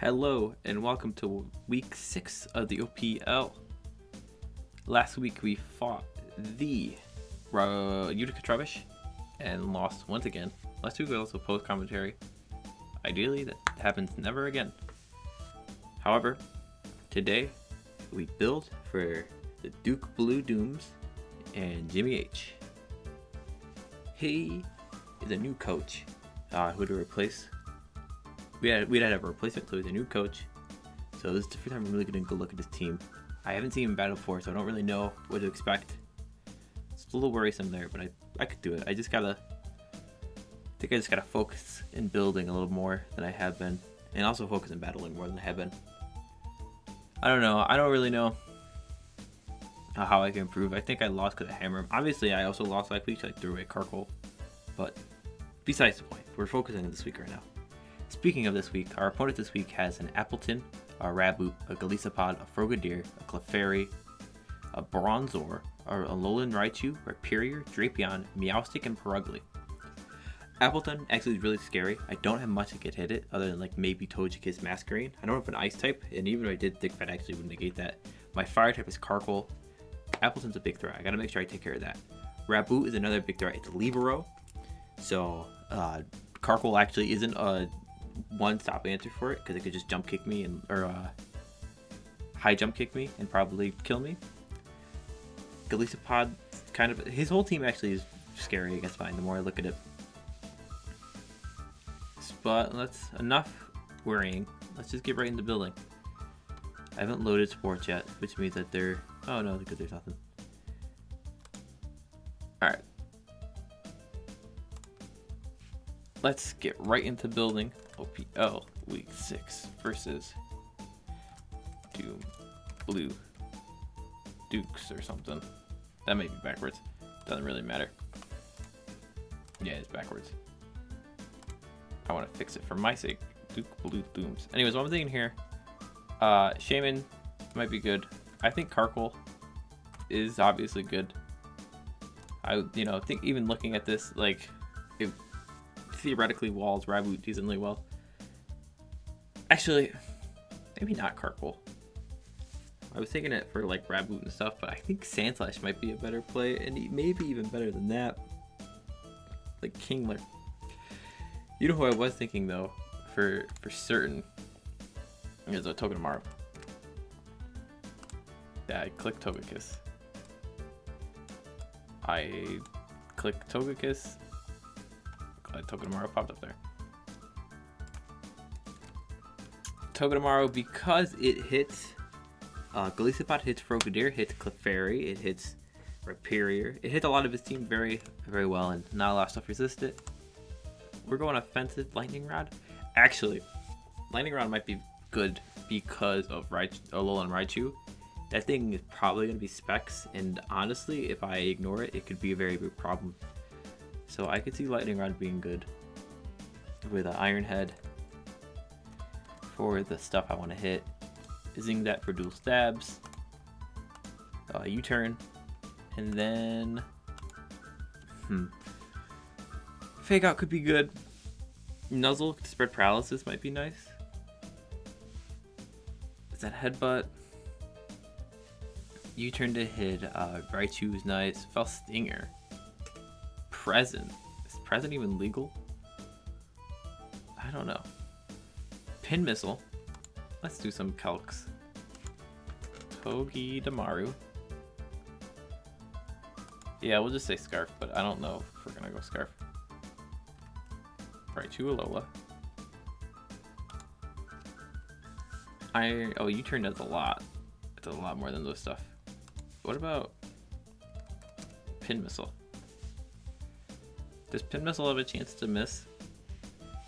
Hello and welcome to week 6 of the OPL. Last week we fought the Utica Trebush and lost once again. Last week we also post commentary. Ideally that happens never again. However, today we build for the Duke Blue Dooms and Jimmy H. He is a new coach who to replace. We'd had to have a replacement, so he's a new coach. So this is the first time I'm really going to go look at his team. I haven't seen him battle before, so I don't really know what to expect. It's a little worrisome there, but I could do it. I think I just gotta focus in building a little more than I have been, and also focus in battling more than I have been. I don't know. I don't really know how I can improve. I think I lost because of Hammer. Obviously, I also lost last week, so I threw away Carkol. But besides the point, we're focusing on this week right now. Speaking of this week, our opponent this week has an Appleton, a Raboot, a Golisopod, a Frogadier, a Clefairy, a Bronzor, a Alolan Raichu, Rhyperior, Drapion, Meowstic, and Perugly. Appleton actually is really scary. I don't have much that could hit it, other than like maybe Togekiss Masquerain. I don't have an Ice type, and even if I did, Thick Fat actually would negate that. My Fire type is Carkol. Appleton's a big threat. I gotta make sure I take care of that. Raboot is another big threat. It's Libero. So, Carkol actually isn't a one-stop answer for it, because it could just jump kick me or high jump kick me and probably kill me. Golisopod, kind of, his whole team actually is scary against mine the more I look at it. But enough worrying. Let's just get right into building. I haven't loaded sports yet, which means that oh no, because there's nothing. Alright. Let's get right into building OPL Week 6 versus Doom Blue Dukes or something. That may be backwards. Doesn't really matter. Yeah, it's backwards. I want to fix it for my sake. Duke Blue Dooms. Anyways, what I'm thinking here, Shaymin might be good. I think Carkol is obviously good. I think even looking at this, like, it theoretically walls Raboot decently well. Actually, maybe not Carkol. I was thinking it for like Raboot and stuff, but I think Sandslash might be a better play, and maybe even better than that. Like Kingler. You know who I was thinking though, for certain, is a Togedemaru. Yeah, I clicked Togekiss. I clicked Togekiss. Togedemaru popped up there. Togedemaru, because it hits Golisopod, hits Frogadier, hits Clefairy, it hits Rhyperior. It hits a lot of his team very, very well, and not a lot of stuff resist it. We're going offensive Lightning Rod. Actually, Lightning Rod might be good because of Alolan Raichu. That thing is probably going to be specs, and honestly, if I ignore it, it could be a very big problem. So I could see Lightning Rod being good with an Iron Head for the stuff I want to hit. Zing that for dual stabs. U-turn. And then Fake Out could be good. Nuzzle to spread paralysis might be nice. Is that Headbutt? U-turn to hit Raichu is nice. Fell Stinger. Present. Is Present even legal? I don't know. Pin Missile. Let's do some calcs. Togedemaru. Yeah, we'll just say Scarf, but I don't know if we're gonna go Scarf. Raichu Alola. U-turn does a lot. It does a lot more than those stuff. What about Pin Missile? Does Pin Missile have a chance to miss?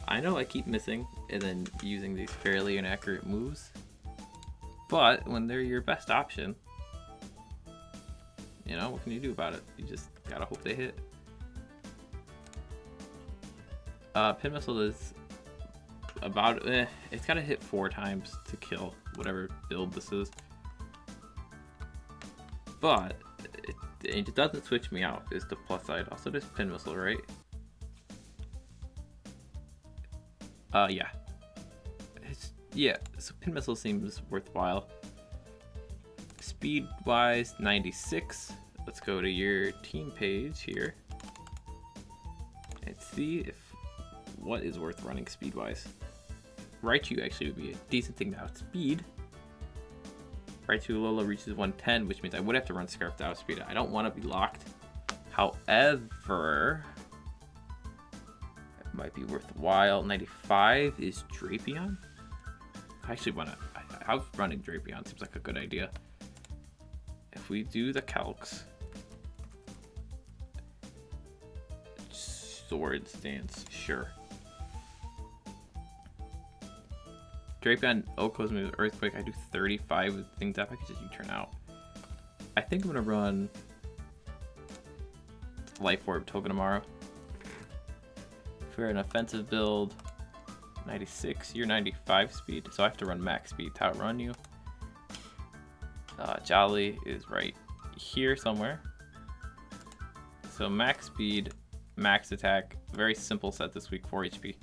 I know I keep missing and then using these fairly inaccurate moves, but when they're your best option, what can you do about it? You just gotta hope they hit. Pin Missile is about, it's gotta hit 4 times to kill whatever build this is, but it doesn't switch me out is the plus side. Also, there's Pin Missile, right? Yeah. Yeah, so pin missile seems worthwhile. Speed wise, 96. Let's go to your team page here and see if what is worth running speed wise. Raichu actually would be a decent thing to outspeed. Raichu Lola reaches 110, which means I would have to run Scarf to outspeed it. I don't want to be locked. However, it might be worthwhile. 95 is Drapion. I actually want to. How running Drapion seems like a good idea. If we do the calcs, sword stance, sure. Drapion, Oko's move, Earthquake. I do 35 with things up. I could just U-turn out. I think I'm gonna run Life Orb Togedemaru. If we're an offensive build, 96. You're 95 speed, so I have to run max speed to outrun you. Jolly is right here somewhere. So max speed, max attack, very simple set this week, 4 HP.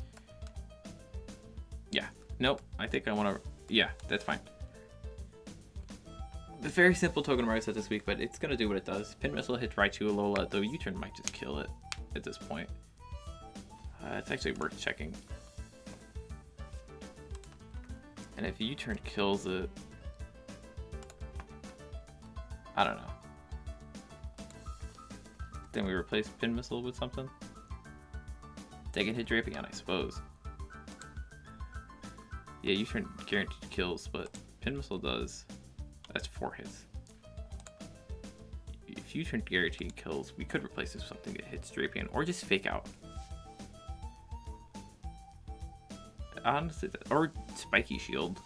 Yeah, nope, I think I want to, yeah, that's fine. The very simple Togedemaru set this week, but it's going to do what it does. Pin Missile hits Raichu Alola, though U-turn might just kill it at this point. It's actually worth checking. And if U-turn kills it, I don't know. Then we replace Pin Missile with something. They can hit Drapion, I suppose. Yeah, U-turn guaranteed kills, but Pin Missile does. That's 4 hits. If U-turn guaranteed kills, we could replace this with something that hits Drapion, or just Fake Out. Honestly, or Spiky Shield.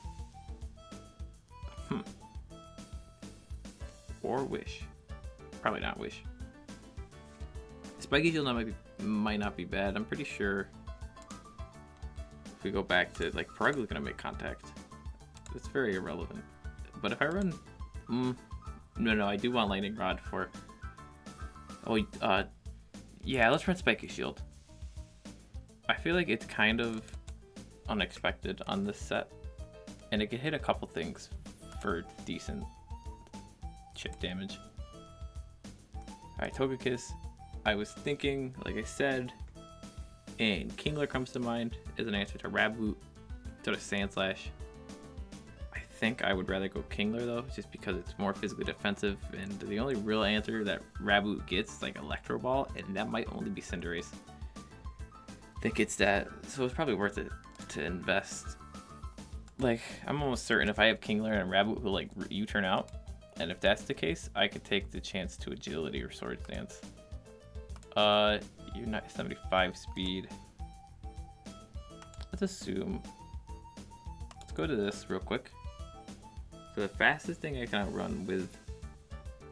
Or Wish. Probably not Wish. Spiky Shield might not be bad. I'm pretty sure if we go back to, like, Perugly gonna make contact. It's very irrelevant. But if I run... No, I do want Lightning Rod for... Oh, yeah, let's run Spiky Shield. I feel like it's kind of unexpected on this set. And it can hit a couple things for decent chip damage. Alright, Togekiss. I was thinking, like I said, and Kingler comes to mind as an answer to Raboot, to the Sandslash. I think I would rather go Kingler though, just because it's more physically defensive, and the only real answer that Raboot gets is like Electro Ball, and that might only be Cinderace. I think it's that, so it's probably worth it to invest. Like, I'm almost certain if I have Kingler and Raboot who like U-turn out, and if that's the case, I could take the chance to Agility or Sword Stance. You're not 75 speed. Let's assume. Let's go to this real quick. So the fastest thing I can outrun with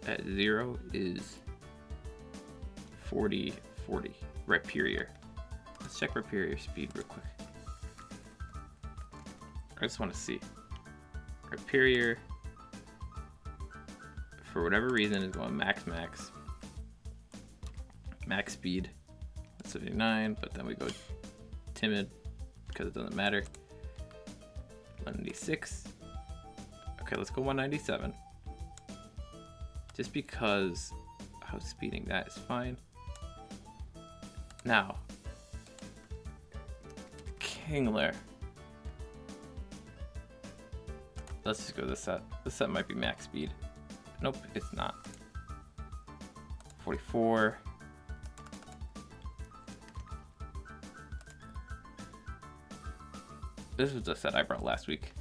at 0 is 40. Rhyperior. Let's check Rhyperior speed real quick. I just want to see. Rhyperior, for whatever reason, is going max speed. That's 79, but then we go timid because it doesn't matter. 196. Okay, let's go 197. Just because outspeeding that is fine. Now, Kingler. Let's just go this set. This set might be max speed. Nope, it's not. 44. This was the set I brought last week.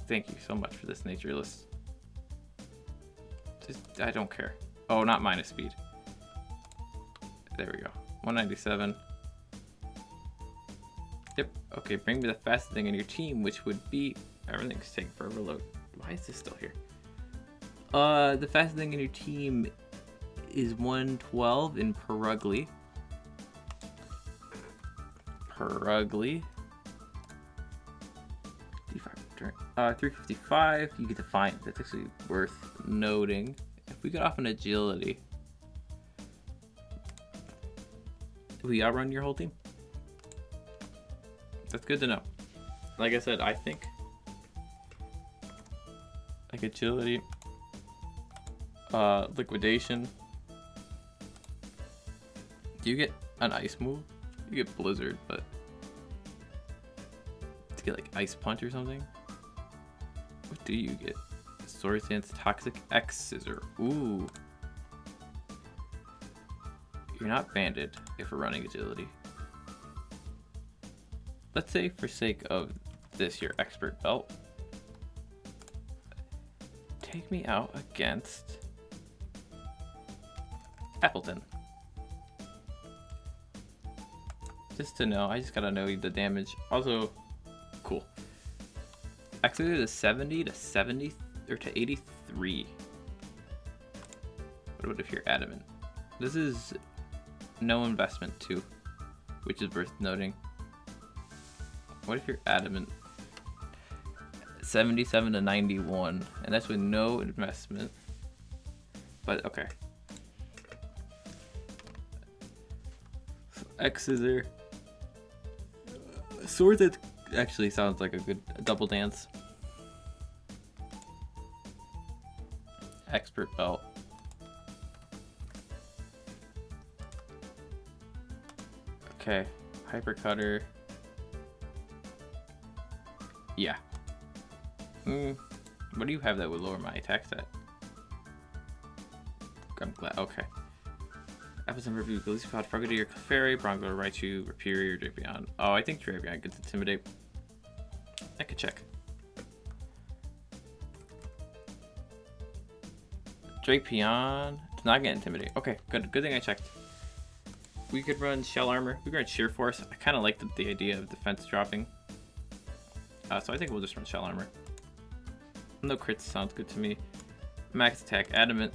Thank you so much for this nature list. I don't care. Oh, not minus speed. There we go. 197. Yep. Okay, bring me the fastest thing in your team, which would be... Everything's taking forever to load. Why is this still here? The fastest thing in your team is 112 in Perugly. 355. You get to find. That's actually worth noting. If we get off an Agility, we outrun your whole team. That's good to know. Like I said, I think like agility, liquidation. Do you get an ice move? You get blizzard, but to get like ice punch or something. What do you get? Sword stance, toxic X scissor. Ooh. You're not banded if we're running agility. Let's say for sake of this, your expert belt. Take me out against Appleton. Just to know, I just gotta know the damage. Also, cool. Actually, to 70 to 70 or to 83. What about if you're adamant? This is no investment too, which is worth noting. What if you're adamant? 77 to 91, and that's with no investment. But okay. So X scissor. Sword that actually sounds like a good double dance. Expert belt. Okay, hyper cutter. Yeah. What do you have that would lower my attack stat? I'm glad. Okay. Episode review. Golisopod, Frogadier, Clefairy, Bronco, Raichu, Rhyperior, Drapion. Oh, I think Drapion gets Intimidate. I could check. Drapion does not get Intimidate. Okay, good thing I checked. We could run Shell Armor. We could run Sheer Force. I kind of like the idea of defense dropping. So I think we'll just run Shell Armor. No crits sounds good to me. Max attack, Adamant.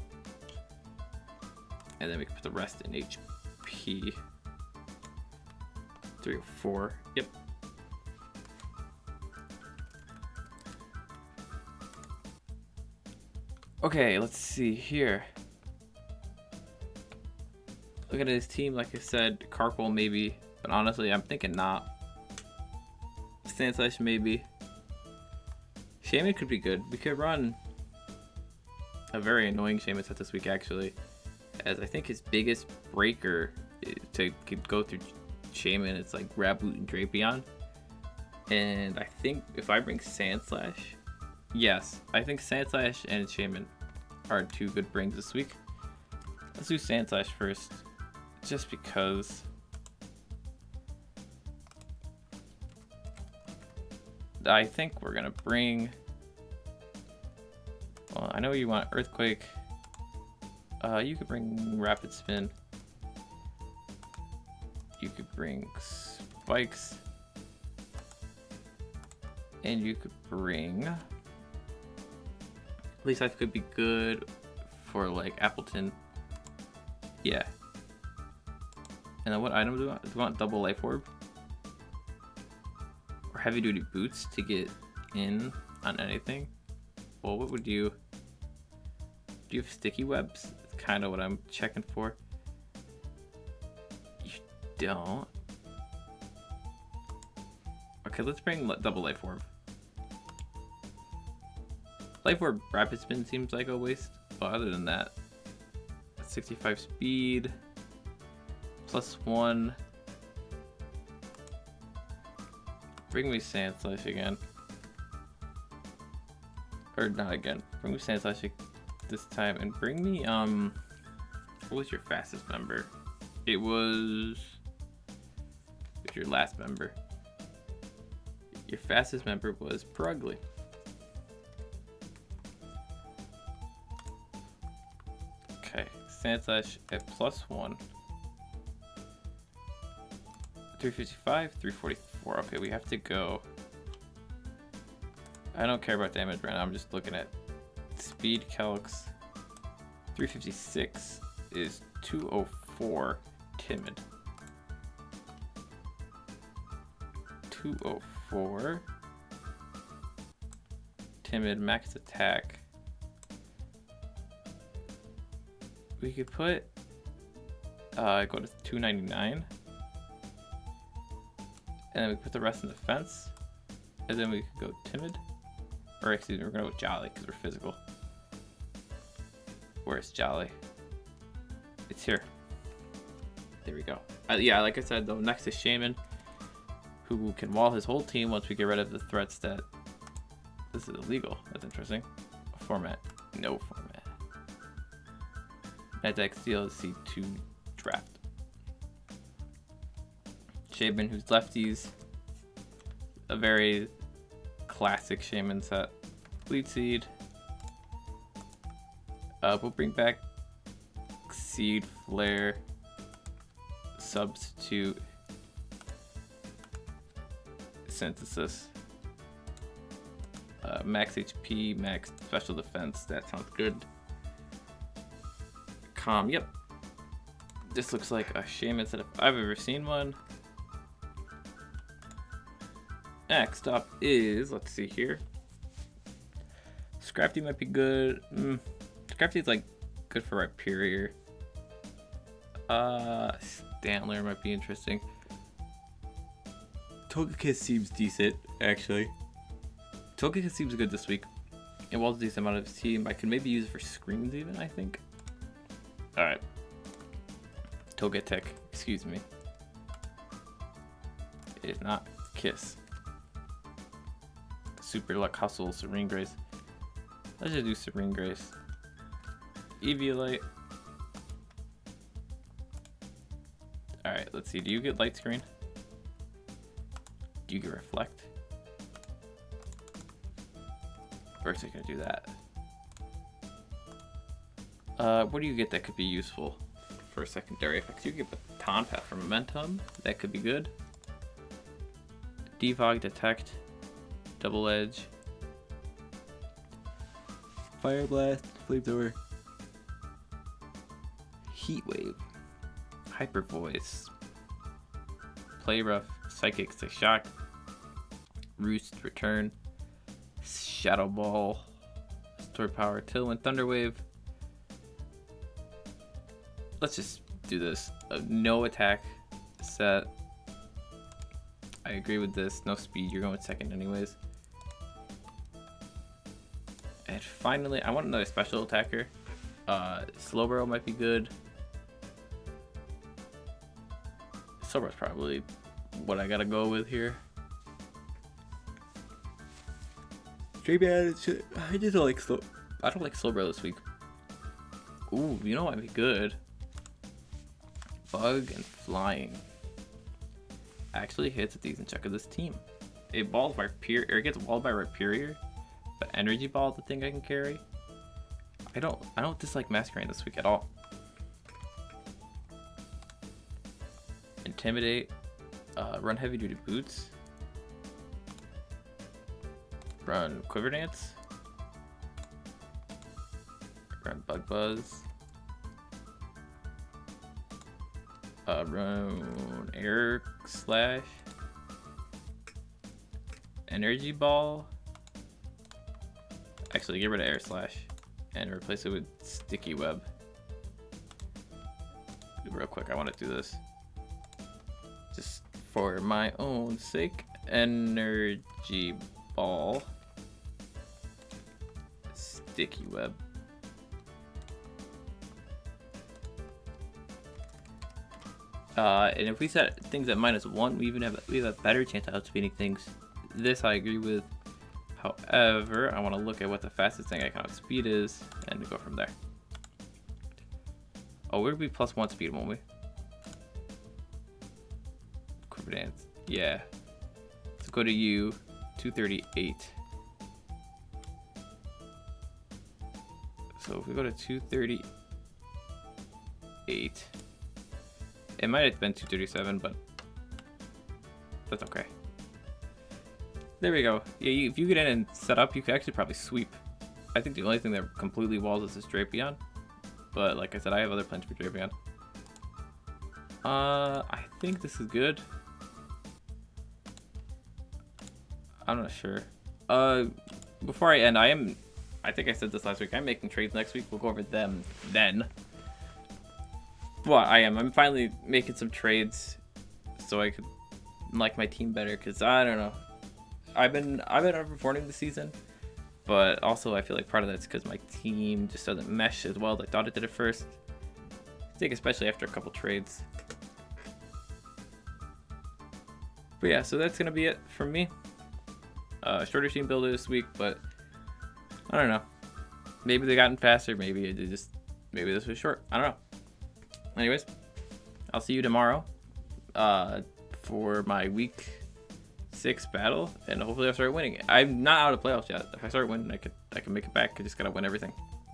And then we can put the rest in HP. 3 or 4. Yep. Okay, let's see here. Looking at his team, like I said, Carpool maybe, but honestly, I'm thinking not. Sandslash maybe. Shaymin could be good. We could run a very annoying Shaymin set this week, actually, as I think his biggest breaker to go through Shaymin is like Raboot and Drapion. And I think if I bring Sandslash, yes, I think Sandslash and Shaymin are 2 good brings this week. Let's do Sandslash first, just because. I think we're gonna bring. Well, I know you want Earthquake. You could bring Rapid Spin. You could bring Spikes. And you could bring. At least Life could be good for like Appleton. Yeah. And then what item do you want? Do you want double Life Orb? Or heavy duty boots to get in on anything? Well, what would you. Do you have sticky webs? That's kind of what I'm checking for. You don't. Okay, let's bring double Life Orb. Life Orb Rapid Spin seems like a waste, but other than that, 65 speed, +1. Bring me Sandslash again. Or not again. Bring me Sandslash this time, and bring me what was your fastest member? It was your last member. Your fastest member was Purugly. Okay, Sandslash at +1. 355, 344. Okay, we have to go. I don't care about damage right now. I'm just looking at speed calcs. 356 is 204 timid. 204 timid max attack. We could put go to 299. And then we put the rest in defense. And then we could go timid. Or excuse me, we're gonna go jolly because we're physical. Where's jolly? It's here. There we go. Yeah, like I said though, next is Shaymin, who can wall his whole team once we get rid of the threats that... This is illegal. That's interesting. Format. No format. Net Steel C2 draft. Shaymin, who's lefties. A very classic Shaymin set. Lead Seed. We'll bring back Seed, Flare, Substitute, Synthesis. Max HP, max special defense. That sounds good. Calm. Yep. This looks like a Shaymin set if I've ever seen one. Next up is, let's see here. Scrafty might be good. Scrafty's like good for Rhyperior. Stantler might be interesting. Togekiss seems decent, actually. Togekiss seems good this week. It was a decent amount of his team. I could maybe use it for screens even, I think. Alright. Togetic, excuse me. It is not Kiss. Super Luck Hustle, Serene Grace. Let's just do Serene Grace. Eviolite. Alright, let's see. Do you get Light Screen? Do you get Reflect? First, I'm gonna do that. What do you get that could be useful for secondary effects? You get Baton Path for Momentum. That could be good. Defog, Detect, Double Edge, Fire Blast, Flamethrower, Heat Wave, Hyper Voice, Play Rough, Psychic Stick Shock, Roost Return, Shadow Ball, Store Power, Tailwind, Thunder Wave. Let's just do this. No attack set. I agree with this. No speed. You're going second anyways. And finally, I want another special attacker. Slowbro might be good. Slowbro's probably what I gotta go with here. Shaymin, I just don't like slow. I don't like Slowbro this week. Ooh, you know what might be good? Bug and Flying. Actually hits a decent chunk of this team. It balls by it gets walled by Rhyperior, but Energy Ball is the thing I can carry. I don't dislike Masquerain this week at all. Intimidate, run heavy duty boots, run Quiver Dance, run Bug Buzz, run Air Slash, Energy Ball. Actually, get rid of Air Slash and replace it with Sticky Web. Real quick, I want to do this just for my own sake. Energy Ball, Sticky Web. And if we set things at -1, we have a better chance of outspeeding things. This I agree with. However, I want to look at what the fastest thing I can outspeed is and go from there. Oh, we'll be +1 speed, won't we? Quiver Dance. Yeah. Let's go to you. 238. So if we go to 238. It might have been 237, but that's okay. There we go. Yeah, if you get in and set up, you could actually probably sweep. I think the only thing that completely walls us is Drapion. But like I said, I have other plans for Drapion. I think this is good. I'm not sure. Before I end, I think I said this last week, I'm making trades next week. We'll go over them then. But I'm finally making some trades so I could like my team better, because I don't know. I've been underperforming this season, but also I feel like part of that's because my team just doesn't mesh as well as I thought it did at first. I think especially after a couple trades. But yeah, so that's gonna be it from me. Shorter team builder this week, but I don't know. Maybe they gotten faster. Maybe this was short. I don't know. Anyways, I'll see you tomorrow for my week 6 battle, and hopefully I'll start winning. I'm not out of playoffs yet. If I start winning, I can make it back. I just gotta win everything.